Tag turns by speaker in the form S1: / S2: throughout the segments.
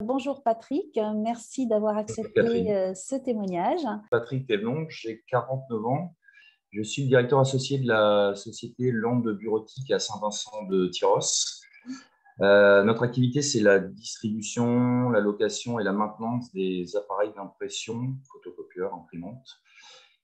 S1: Bonjour Patrick, merci d'avoir accepté ce témoignage.
S2: Patrick Thévenon, j'ai 49 ans. Je suis le directeur associé de la société Lande Bureautique à Saint-Vincent de Tyrosse. Notre activité, c'est la distribution, la location et la maintenance des appareils d'impression, photocopieurs, imprimantes,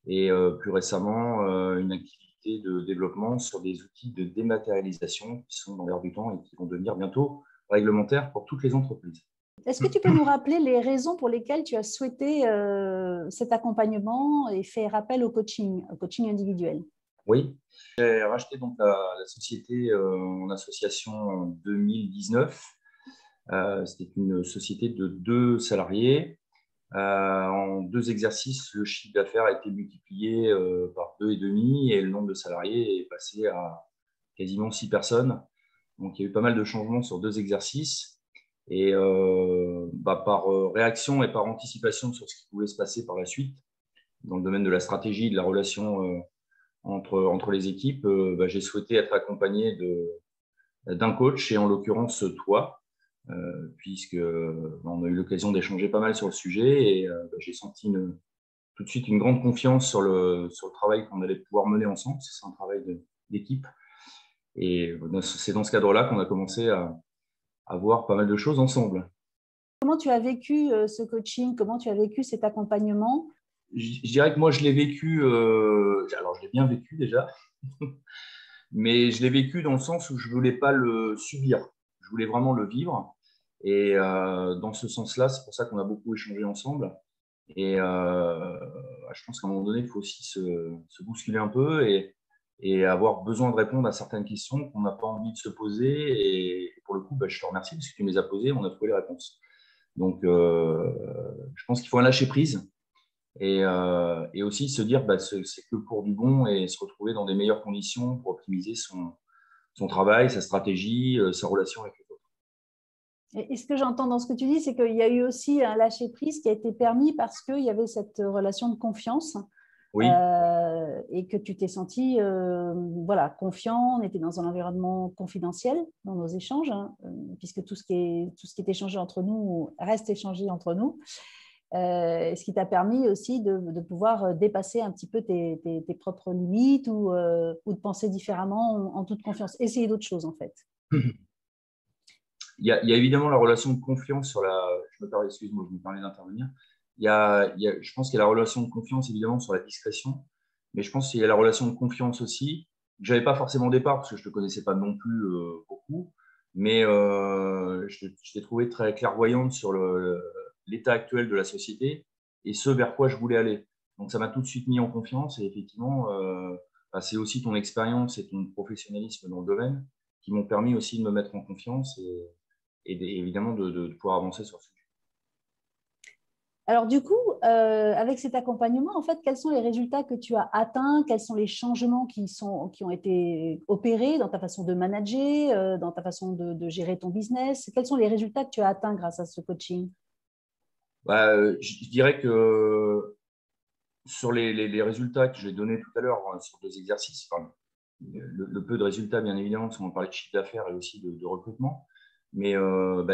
S2: et plus récemment, une activité de développement sur des outils de dématérialisation qui sont dans l'air du temps et qui vont devenir bientôt réglementaires pour toutes les entreprises.
S1: Est-ce que tu peux nous rappeler les raisons pour lesquelles tu as souhaité cet accompagnement et fait appel au coaching individuel?
S2: Oui, j'ai racheté donc la société en association en 2019. C'était une société de 2 salariés. En 2 exercices, le chiffre d'affaires a été multiplié par 2,5 et le nombre de salariés est passé à quasiment 6 personnes. Donc, il y a eu pas mal de changements sur 2 exercices. Et par réaction et par anticipation sur ce qui pouvait se passer par la suite, dans le domaine de la stratégie et de la relation entre les équipes, j'ai souhaité être accompagné d'un coach, et en l'occurrence toi, puisque on a eu l'occasion d'échanger pas mal sur le sujet, et j'ai senti tout de suite une grande confiance sur le travail qu'on allait pouvoir mener ensemble. C'est un travail d'équipe, et c'est dans ce cadre-là qu'on a commencé à voir pas mal de choses ensemble.
S1: Comment tu as vécu ce coaching? Comment tu as vécu cet accompagnement?
S2: Je dirais que moi, je l'ai vécu, alors je l'ai bien vécu déjà, mais je l'ai vécu dans le sens où je ne voulais pas le subir. Je voulais vraiment le vivre. Et dans ce sens-là, c'est pour ça qu'on a beaucoup échangé ensemble. Et je pense qu'à un moment donné, il faut aussi se bousculer un peu et avoir besoin de répondre à certaines questions qu'on n'a pas envie de se poser. Et pour le coup, je te remercie parce que tu me les as posées, on a trouvé les réponses. Donc, je pense qu'il faut un lâcher prise. Et aussi se dire c'est que pour du bon, et se retrouver dans des meilleures conditions pour optimiser son travail, sa stratégie, sa relation avec les autres.
S1: Et ce que j'entends dans ce que tu dis, c'est qu'il y a eu aussi un lâcher-prise qui a été permis parce qu'il y avait cette relation de confiance.
S2: Oui.
S1: Et que tu t'es senti confiant, on était dans un environnement confidentiel dans nos échanges, puisque tout ce qui est échangé entre nous reste échangé entre nous. Ce qui t'a permis aussi de pouvoir dépasser un petit peu tes propres limites ou de penser différemment en toute confiance, essayer d'autres choses en fait.
S2: Il y a évidemment la relation de confiance sur la… Excuse-moi, je me permets d'intervenir. Je pense qu'il y a la relation de confiance évidemment sur la discrétion, mais je pense qu'il y a la relation de confiance aussi, que je n'avais pas forcément au départ parce que je ne te connaissais pas non plus beaucoup, mais je t'ai trouvé très clairvoyante sur l'état actuel de la société et ce vers quoi je voulais aller. Donc ça m'a tout de suite mis en confiance, et effectivement, c'est aussi ton expérience et ton professionnalisme dans le domaine qui m'ont permis aussi de me mettre en confiance et évidemment de pouvoir avancer sur ce sujet.
S1: Alors du coup, avec cet accompagnement, en fait, quels sont les résultats que tu as atteints? Quels sont les changements qui ont été opérés dans ta façon de manager, dans ta façon de gérer ton business? Quels sont les résultats que tu as atteints grâce à ce coaching?
S2: Je dirais que sur les résultats que j'ai donnés tout à l'heure sur 2 exercices, le peu de résultats, bien évidemment, parce qu'on parlait de chiffre d'affaires et aussi de recrutement. Mais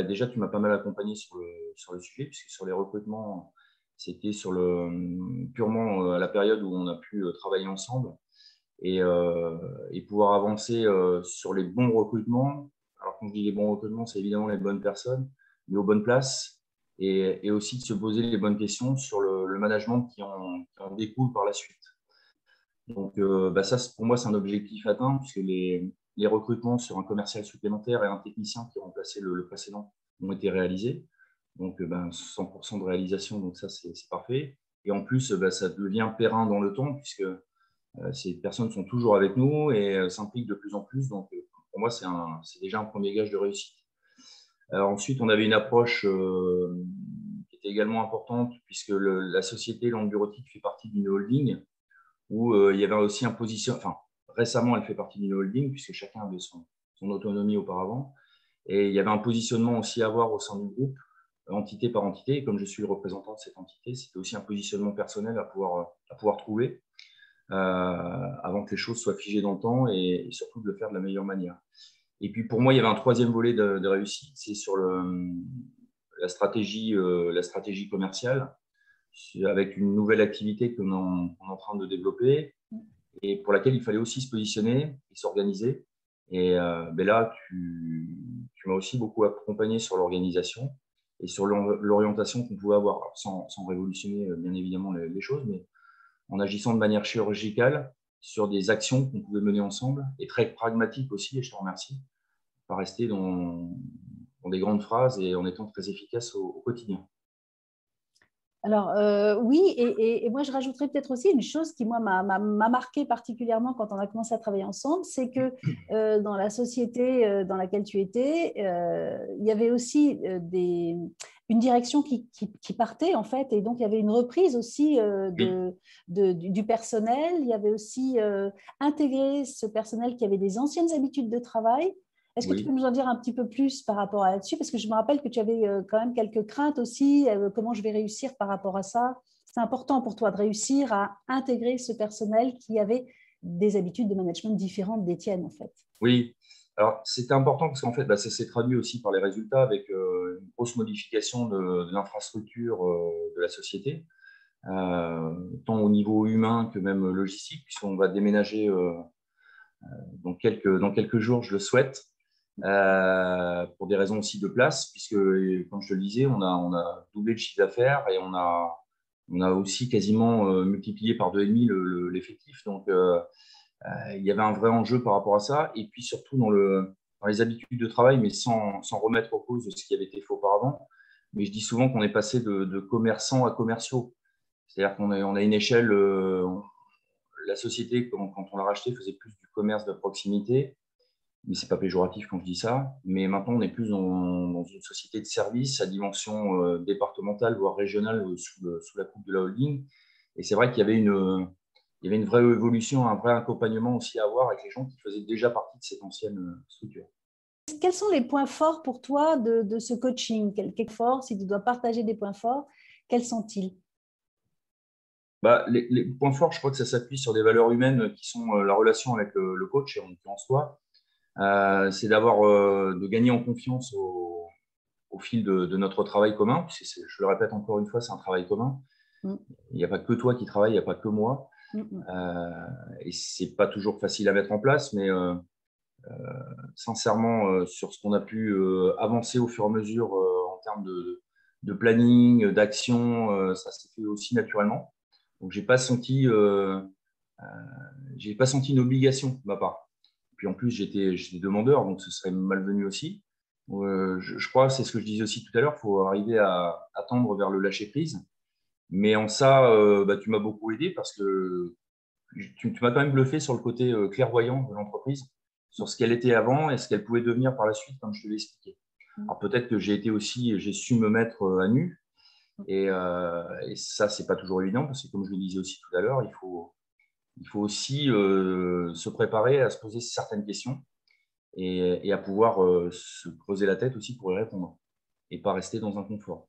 S2: déjà, tu m'as pas mal accompagné sur le sujet, puisque sur les recrutements, c'était purement à la période où on a pu travailler ensemble et pouvoir avancer sur les bons recrutements. Alors, quand je dis les bons recrutements, c'est évidemment les bonnes personnes, mais aux bonnes places, et aussi de se poser les bonnes questions sur le management qui en découle par la suite. Donc, ça, pour moi, c'est un objectif atteint, puisque les recrutements sur un commercial supplémentaire et un technicien qui remplaçait le précédent ont été réalisés. Donc, 100% de réalisation, donc ça, c'est parfait. Et en plus, ça devient périn dans le temps, puisque ces personnes sont toujours avec nous et s'impliquent de plus en plus. Donc, pour moi, c'est déjà un premier gage de réussite. Ensuite, on avait une approche qui était également importante, puisque la société Lande Bureautique fait partie d'une holding où il y avait aussi un positionnement. Enfin, récemment, elle fait partie d'une holding, puisque chacun avait son autonomie auparavant. Et il y avait un positionnement aussi à avoir au sein du groupe, entité par entité. Et comme je suis le représentant de cette entité, c'était aussi un positionnement personnel à pouvoir trouver avant que les choses soient figées dans le temps, et surtout de le faire de la meilleure manière. Et puis pour moi, il y avait un troisième volet de réussite, c'est sur la stratégie commerciale avec une nouvelle activité qu'on est en train de développer et pour laquelle il fallait aussi se positionner et s'organiser. Et ben là, tu m'as aussi beaucoup accompagné sur l'organisation et sur l'orientation qu'on pouvait avoir, alors sans révolutionner bien évidemment les choses, mais en agissant de manière chirurgicale sur des actions qu'on pouvait mener ensemble et très pragmatique aussi, et je te remercie, pas rester dans des grandes phrases et en étant très efficace au quotidien.
S1: Alors, oui, et moi, je rajouterais peut-être aussi une chose qui, moi, m'a marqué particulièrement quand on a commencé à travailler ensemble, c'est que dans la société dans laquelle tu étais, il y avait aussi une direction qui partait, en fait, et donc il y avait une reprise aussi
S2: Oui,
S1: du personnel. Il y avait aussi intégré ce personnel qui avait des anciennes habitudes de travail. Est-ce que tu peux
S2: oui.
S1: nous en dire un petit peu plus par rapport à là-dessus? Parce que je me rappelle que tu avais quand même quelques craintes aussi. Comment je vais réussir par rapport à ça? C'est important pour toi de réussir à intégrer ce personnel qui avait des habitudes de management différentes des tiennes, en fait.
S2: Oui, alors c'était important parce qu'en fait, bah, ça s'est traduit aussi par les résultats avec une grosse modification de l'infrastructure de la société, tant au niveau humain que même logistique, puisqu'on va déménager dans quelques jours, je le souhaite, pour des raisons aussi de place, puisque, comme je te le disais, on a doublé le chiffre d'affaires et on a aussi quasiment multiplié par 2,5 l'effectif. Donc, il y avait un vrai enjeu par rapport à ça. Et puis surtout dans les habitudes de travail, mais sans remettre en cause ce qui avait été fait auparavant. Mais je dis souvent qu'on est passé de commerçants à commerciaux. C'est-à-dire on a une échelle, la société, quand on l'a rachetée, faisait plus du commerce de proximité. Mais ce n'est pas péjoratif quand je dis ça. Mais maintenant, on est plus dans une société de services à dimension départementale, voire régionale, sous la coupe de la holding. Et c'est vrai qu'il y avait il y avait une vraie évolution, un vrai accompagnement aussi à avoir avec les gens qui faisaient déjà partie de cette ancienne structure.
S1: Quels sont les points forts pour toi de ce coaching? Quels forts, si tu dois partager des points forts, quels sont-ils?
S2: Bah, les points forts, je crois que ça s'appuie sur des valeurs humaines qui sont la relation avec le coach, et en l'occurrence toi. C'est de gagner en confiance au fil de notre travail commun. Je le répète encore une fois, c'est un travail commun.
S1: Mm,
S2: Il n'y a pas que toi qui travaille, il n'y a pas que moi.
S1: mm, mm.
S2: Et c'est pas toujours facile à mettre en place, mais sincèrement, sur ce qu'on a pu avancer au fur et à mesure en termes de planning, d'action, ça s'est fait aussi naturellement. Donc, j'ai pas senti une obligation de ma part. Puis en plus, j'étais demandeur, donc ce serait malvenu aussi. Je crois, c'est ce que je disais aussi tout à l'heure, il faut arriver à tendre vers le lâcher prise. Mais en ça, bah, tu m'as beaucoup aidé parce que tu m'as quand même bluffé sur le côté clairvoyant de l'entreprise, sur ce qu'elle était avant et ce qu'elle pouvait devenir par la suite, comme je te l'ai expliqué. Alors peut-être que j'ai su me mettre à nu, et ça, c'est pas toujours évident parce que, comme je le disais aussi tout à l'heure, il faut aussi se préparer à se poser certaines questions et à pouvoir se creuser la tête aussi pour y répondre et pas rester dans un confort.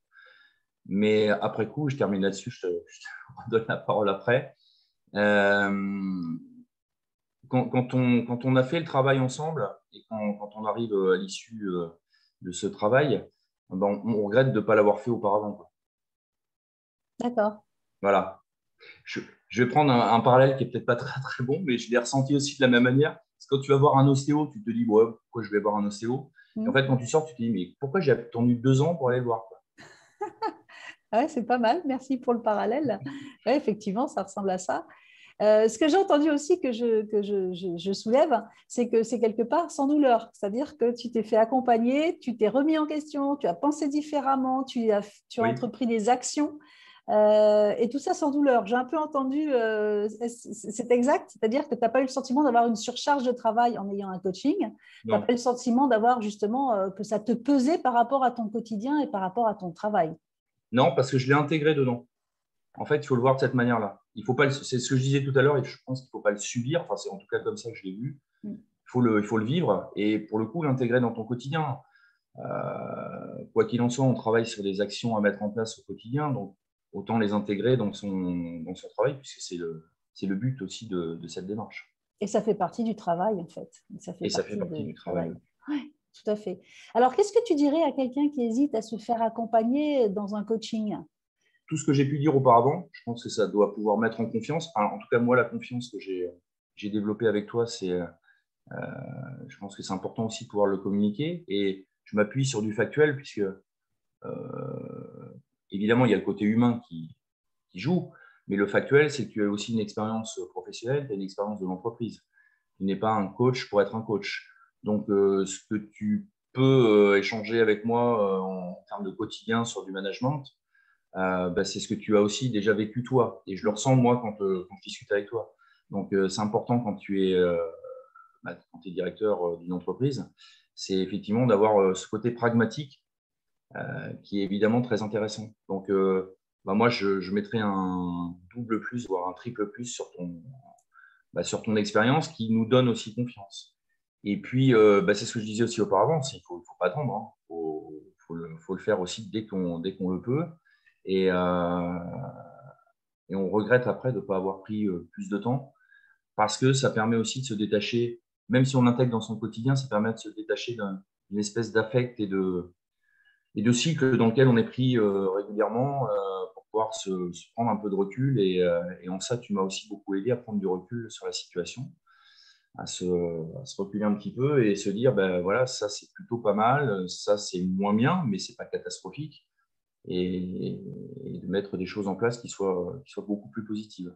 S2: Mais après coup, je termine là-dessus, je te redonne la parole après. Euh, quand on a fait le travail ensemble et quand on arrive à l'issue de ce travail, ben, on regrette de ne pas l'avoir fait auparavant, quoi.
S1: D'accord.
S2: Voilà. Je, je vais prendre un parallèle qui est peut-être pas très, très bon, mais je l'ai ressenti aussi de la même manière. Parce que quand tu vas voir un ostéo, tu te dis, ouais, pourquoi je vais voir un ostéo? Et en
S1: Mm.
S2: fait, quand tu sors, tu te dis, mais pourquoi j'ai attendu 2 ans pour aller le voir, quoi?
S1: Ouais, c'est pas mal. Merci pour le parallèle. Ouais, effectivement, ça ressemble à ça. Ce que j'ai entendu aussi que je soulève, c'est que c'est quelque part sans douleur. C'est-à-dire que tu t'es fait accompagner, tu t'es remis en question, tu as pensé différemment, tu as
S2: Oui.
S1: entrepris des actions, et tout ça sans douleur. J'ai un peu entendu, c'est exact, c'est-à-dire que tu n'as pas eu le sentiment d'avoir une surcharge de travail en ayant un coaching, tu n'as pas
S2: Non.
S1: eu le sentiment d'avoir justement que ça te pesait par rapport à ton quotidien et par rapport à ton travail.
S2: Non, parce que je l'ai intégré dedans. En fait, il faut le voir de cette manière-là. Il faut pas, c'est ce que je disais tout à l'heure, et je pense qu'il ne faut pas le subir. Enfin, c'est en tout cas comme ça que je l'ai vu.
S1: Mm.
S2: Il faut le vivre et pour le coup, l'intégrer dans ton quotidien. Quoi qu'il en soit, on travaille sur des actions à mettre en place au quotidien, donc autant les intégrer dans son travail, puisque c'est le but aussi de cette démarche.
S1: Et ça fait partie du travail, en fait. Ça fait
S2: Et ça fait
S1: partie
S2: partie du
S1: du
S2: travail.
S1: travail. Ouais. tout à fait. Alors, qu'est-ce que tu dirais à quelqu'un qui hésite à se faire accompagner dans un coaching?
S2: Tout ce que j'ai pu dire auparavant, je pense que ça doit pouvoir mettre en confiance. Enfin, en tout cas, moi, la confiance que j'ai développée avec toi, je pense que c'est important aussi de pouvoir le communiquer. Et je m'appuie sur du factuel, puisque évidemment, il y a le côté humain qui joue, mais le factuel, c'est que tu as aussi une expérience professionnelle, tu as une expérience de l'entreprise. Tu n'es pas un coach pour être un coach. Donc, ce que tu peux échanger avec moi en termes de quotidien sur du management, c'est ce que tu as aussi déjà vécu toi. Et je le ressens, moi, quand je discute avec toi. Donc, c'est important quand tu es, quand tu es directeur d'une entreprise, c'est effectivement d'avoir ce côté pragmatique qui est évidemment très intéressant. Donc, moi, je mettrais un double plus, voire un triple plus sur ton expérience qui nous donne aussi confiance. Et puis, c'est ce que je disais aussi auparavant, il ne faut pas attendre. Hein. Faut le faire aussi dès qu'on le peut. Et, et on regrette après de ne pas avoir pris plus de temps parce que ça permet aussi de se détacher, même si on intègre dans son quotidien, ça permet de se détacher d'une espèce d'affect et de cycle dans lequel on est pris régulièrement pour pouvoir se prendre un peu de recul. Et en ça, tu m'as aussi beaucoup aidé à prendre du recul sur la situation, à se reculer un petit peu et se dire, ben voilà, ça c'est plutôt pas mal, ça c'est moins bien, mais c'est pas catastrophique. Et de mettre des choses en place qui soient beaucoup plus positives.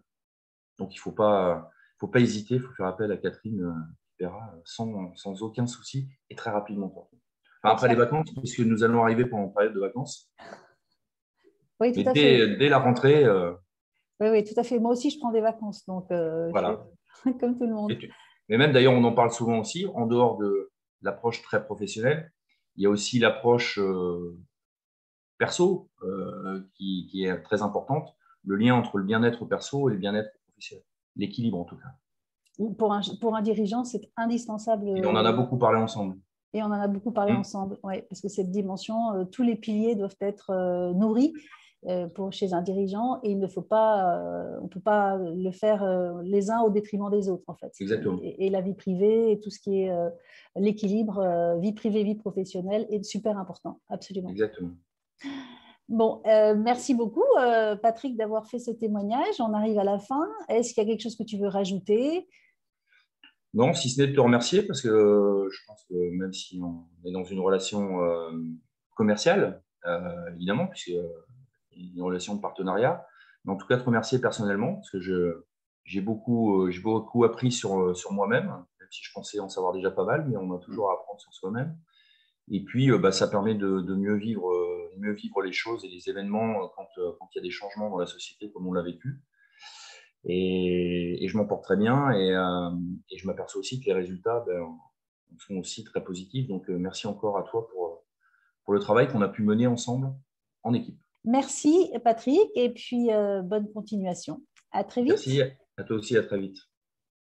S2: Donc, il ne faut pas hésiter, il faut faire appel à Catherine qui verra sans aucun souci et très rapidement. Enfin, après les vacances, puisque nous allons arriver pendant une période de vacances.
S1: Oui, tout
S2: Mais
S1: à fait.
S2: dès la rentrée.
S1: Oui, oui, tout à fait. Moi aussi, je prends des vacances, donc
S2: Voilà.
S1: je fais comme tout le monde.
S2: Mais même d'ailleurs, on en parle souvent aussi, en dehors de l'approche très professionnelle, il y a aussi l'approche perso qui est très importante, le lien entre le bien-être perso et le bien-être professionnel, l'équilibre en tout cas.
S1: Pour un dirigeant, c'est indispensable.
S2: Et on en a beaucoup parlé ensemble.
S1: Et on en a beaucoup parlé ensemble, ouais, parce que cette dimension, tous les piliers doivent être nourris chez un dirigeant et il ne faut pas, on ne peut pas le faire les uns au détriment des autres, en fait.
S2: Exactement.
S1: Et la vie privée et tout ce qui est l'équilibre, vie privée, vie professionnelle est super important, absolument.
S2: Exactement.
S1: Bon, merci beaucoup, Patrick, d'avoir fait ce témoignage. On arrive à la fin. Est-ce qu'il y a quelque chose que tu veux rajouter?
S2: Non, si ce n'est de te remercier, parce que je pense que même si on est dans une relation commerciale, évidemment, puisque une relation de partenariat, mais en tout cas te remercier personnellement, parce que j'ai beaucoup appris sur moi-même, même si je pensais en savoir déjà pas mal, mais on a toujours à apprendre sur soi-même. Et puis, ça permet de mieux vivre les choses et les événements quand il y a des changements dans la société comme on l'a vécu. Et je m'en porte très bien et je m'aperçois aussi que les résultats sont aussi très positifs. Donc, merci encore à toi pour le travail qu'on a pu mener ensemble en équipe.
S1: Merci, Patrick, et puis bonne continuation. À très vite.
S2: Merci, à toi aussi, à très vite.